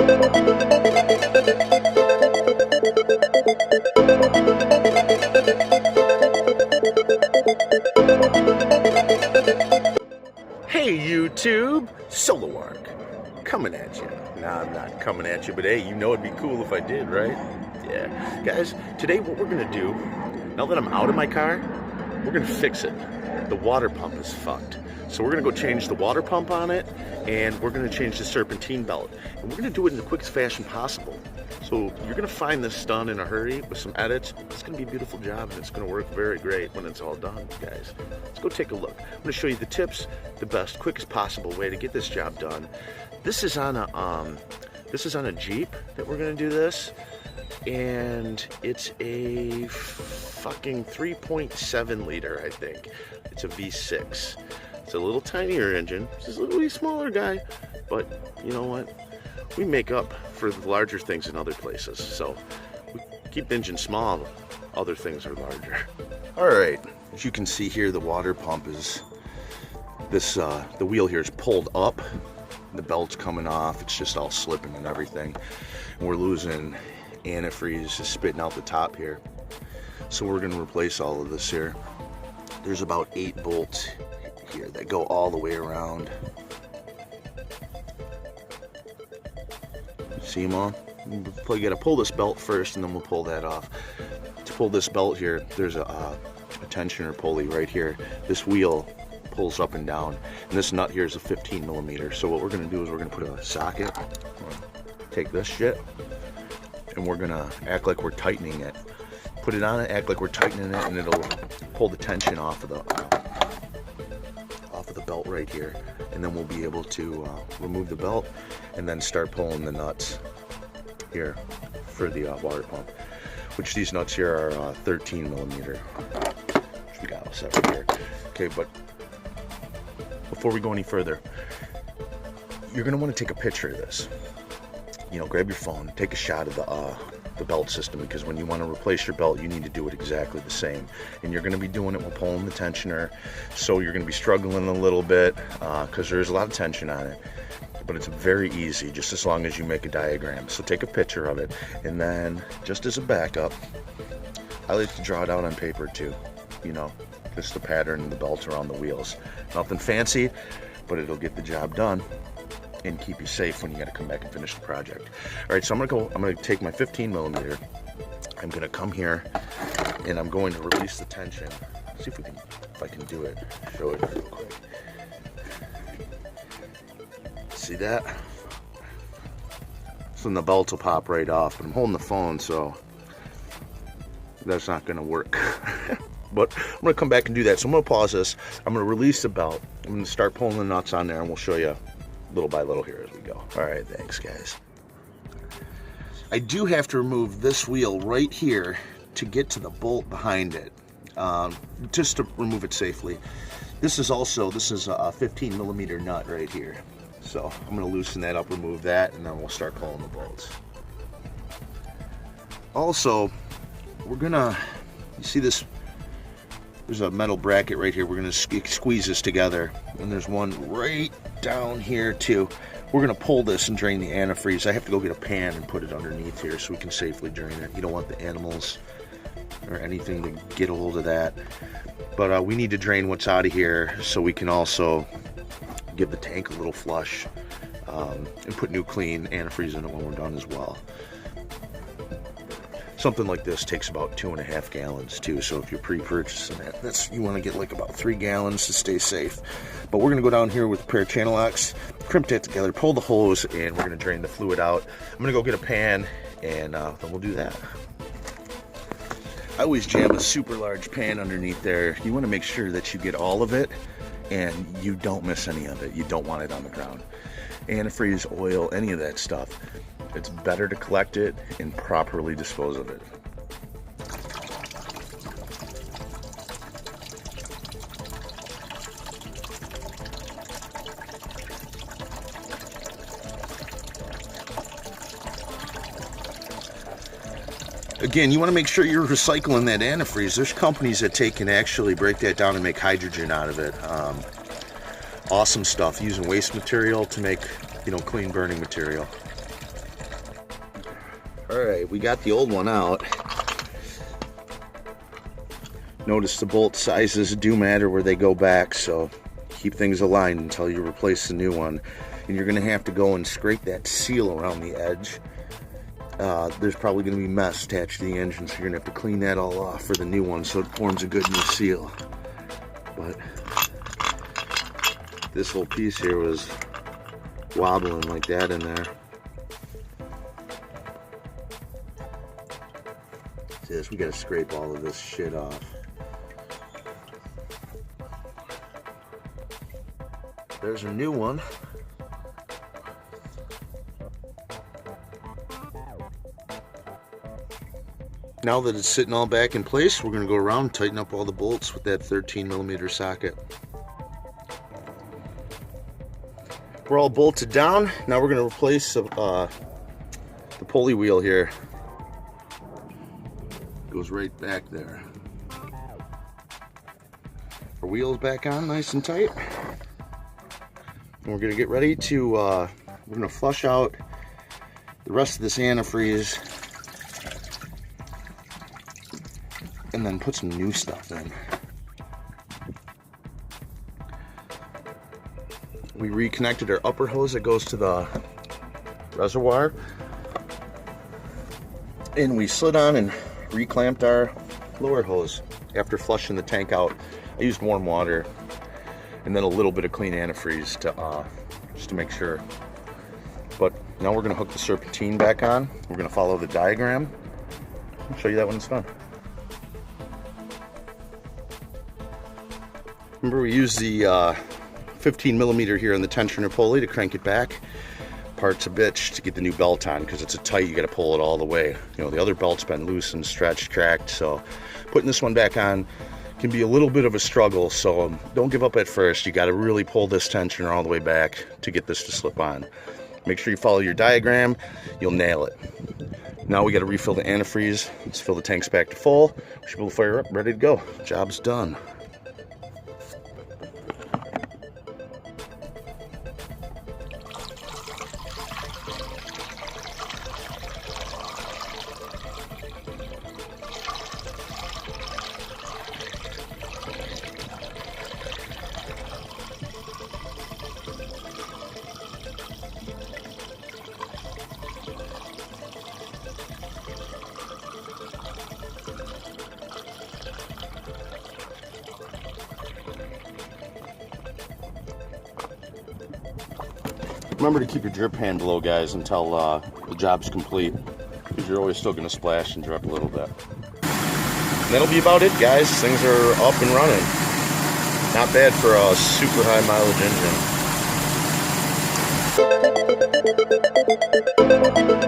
Hey YouTube, Solo Arc, coming at you. Nah, I'm not coming at you, but hey, you know it'd be cool if I did, right? Yeah. Guys, today what we're gonna do, now that I'm out of my car, we're gonna fix it. The water pump is fucked. So we're gonna go change the water pump on it, and we're gonna change the serpentine belt. And we're gonna do it in the quickest fashion possible. So you're gonna find this done in a hurry with some edits. It's gonna be a beautiful job, and it's gonna work very great when it's all done, guys. Let's go take a look. I'm gonna show you the tips, the best, quickest possible way to get this job done. This is on a Jeep that we're gonna do this, and it's a fucking 3.7 liter, I think. It's a V6. It's a little tinier engine. It's a little smaller guy, but you know what? We make up for the larger things in other places. So we keep the engine small, other things are larger. All right, as you can see here, the water pump is this, the wheel here is pulled up. The belt's coming off. It's just all slipping and everything. And we're losing antifreeze, just spitting out the top here. So we're gonna replace all of this here. There's about 8 bolts here that go all the way around. See them all? You gotta pull this belt first, and then we'll pull that off. To pull this belt here, there's a tensioner pulley right here. This wheel pulls up and down, and this nut here is a 15 millimeter. So what we're gonna do is we're gonna put a socket, take this shit, and we're gonna act like we're tightening it. Put it on it, act like we're tightening it, and it'll pull the tension off of the belt right here, and then we'll be able to remove the belt and then start pulling the nuts here for the water pump, which these nuts here are 13 millimeter, which we got all set right here. Okay, but before we go any further, you're gonna want to take a picture of this. You know, grab your phone, take a shot of the belt system, because when you want to replace your belt, you need to do it exactly the same. And you're going to be doing it while pulling the tensioner, so you're going to be struggling a little bit because there's a lot of tension on it. But it's very easy, just as long as you make a diagram. So take a picture of it, and then just as a backup, I like to draw it out on paper too. You know, just the pattern of the belt around the wheels. Nothing fancy, but it'll get the job done and keep you safe when you got to come back and finish the project. All right, so I'm gonna take my 15 millimeter. I'm gonna come here, and I'm going to release the tension. See if I can do it. Show it real quick. See that? So then the belt will pop right off. But I'm holding the phone, so that's not gonna work. But I'm gonna come back and do that. So I'm gonna pause this. I'm gonna release the belt. I'm gonna start pulling the nuts on there, and we'll show you little by little here as we go. All right, thanks guys. I do have to remove this wheel right here to get to the bolt behind it, just to remove it safely. This is a 15 millimeter nut right here. So I'm gonna loosen that up, remove that, and then we'll start pulling the bolts. Also, we're gonna, you see this, there's a metal bracket right here. We're gonna squeeze this together, and there's one right down here too. We're gonna pull this and drain the antifreeze. I have to go get a pan and put it underneath here so we can safely drain it. You don't want the animals or anything to get a hold of that. But we need to drain what's out of here so we can also give the tank a little flush and put new clean antifreeze in it when we're done as well. Something like this takes about 2.5 gallons too, so if you're pre-purchasing it, you want to get like about 3 gallons to stay safe. But we're going to go down here with a pair of channel locks, crimp that together, pull the hose, and we're going to drain the fluid out. I'm going to go get a pan, and then we'll do that. I always jam a super large pan underneath there. You want to make sure that you get all of it, and you don't miss any of it. You don't want it on the ground. Antifreeze, oil, any of that stuff. It's better to collect it and properly dispose of it. Again, you want to make sure you're recycling that antifreeze. There's companies that can actually break that down and make hydrogen out of it. Awesome stuff, using waste material to make, clean burning material. Alright, we got the old one out. Notice the bolt sizes do matter where they go back, so keep things aligned until you replace the new one. And you're going to have to go and scrape that seal around the edge. There's probably going to be mess attached to the engine, so you're going to have to clean that all off for the new one so it forms a good new seal. But this whole piece here was wobbling like that in there. We got to scrape all of this shit off. There's a new one. Now that it's sitting all back in place, we're going to go around and tighten up all the bolts with that 13mm socket. We're all bolted down. Now we're going to replace the pulley wheel here. Goes right back there. Our wheel's back on nice and tight. And we're going to get ready to, we're going to flush out the rest of this antifreeze and then put some new stuff in. We reconnected our upper hose that goes to the reservoir, and we slid on and reclamped our lower hose. After flushing the tank out, I used warm water and then a little bit of clean antifreeze to just to make sure. But now we're going to hook the Serpentine back on. We're going to follow the diagram. I'll show you that when it's done. Remember, we use the 15mm here on the tensioner pulley to crank it back. Part's a bitch to get the new belt on because it's a tight, you got to pull it all the way. You know, the other belt's been loose and stretched, cracked, so putting this one back on can be a little bit of a struggle, so don't give up at first. You got to really pull this tensioner all the way back to get this to slip on. Make sure you follow your diagram, you'll nail it. Now we got to refill the antifreeze. Let's fill the tanks back to full. We should be able to fire up, ready to go. Job's done. Remember to keep your drip hand below, guys, until the job's complete, because you're always still going to splash and drip a little bit. And that'll be about it, guys. Things are up and running. Not bad for a super high mileage engine.